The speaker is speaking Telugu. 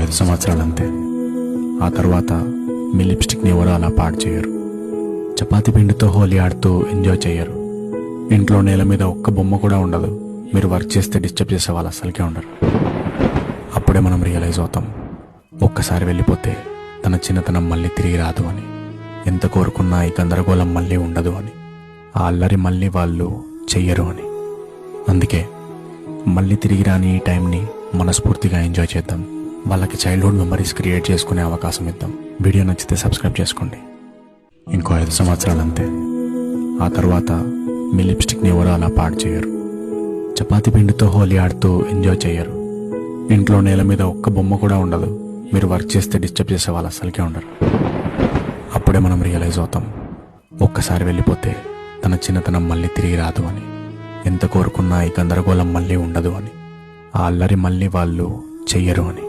5 సంవత్సరాలు అంతే. ఆ తర్వాత మీ లిప్స్టిక్ని ఎవరు అలా పాడు చేయరు. చపాతీ పిండితో హోలీ ఆడుతూ ఎంజాయ్ చేయరు. ఇంట్లో నేల మీద ఒక్క బొమ్మ కూడా ఉండదు. మీరు వర్క్ చేస్తే డిస్టర్బ్ చేసే వాళ్ళు అస్సలకే ఉండరు. అప్పుడే మనం రియలైజ్ అవుతాం, ఒక్కసారి వెళ్ళిపోతే తన చిన్నతనం మళ్ళీ తిరిగి రాదు అని. ఎంత కోరుకున్నా ఈ గందరగోళం మళ్ళీ ఉండదు అని. ఆ అల్లరి మళ్ళీ వాళ్ళు చెయ్యరు అని. అందుకే మళ్ళీ తిరిగి రాని ఈ టైంని మనస్ఫూర్తిగా ఎంజాయ్ చేద్దాం. వాళ్ళకి చైల్డ్హుడ్ మెమరీస్ క్రియేట్ చేసుకునే అవకాశం ఇద్దాం. వీడియో నచ్చితే సబ్స్క్రైబ్ చేసుకోండి. ఇంకో 5 సంవత్సరాలు అంతే. ఆ తర్వాత మీ లిప్స్టిక్ని ఎవరు అలా పాడు చేయరు. చపాతీ పిండితో హోలీ ఆడుతూ ఎంజాయ్ చేయరు. ఇంట్లో నేల మీద ఒక్క బొమ్మ కూడా ఉండదు. మీరు వర్క్ చేస్తే డిస్టర్బ్ చేసే వాళ్ళు అస్సలకే ఉండరు. అప్పుడే మనం రియలైజ్ అవుతాం, ఒక్కసారి వెళ్ళిపోతే తన చిన్నతనం మళ్ళీ తిరిగి రాదు అని. ఎంత కోరుకున్నా ఈ గందరగోళం మళ్ళీ ఉండదు అని. ఆ అల్లరి మళ్ళీ వాళ్ళు చెయ్యరు అని.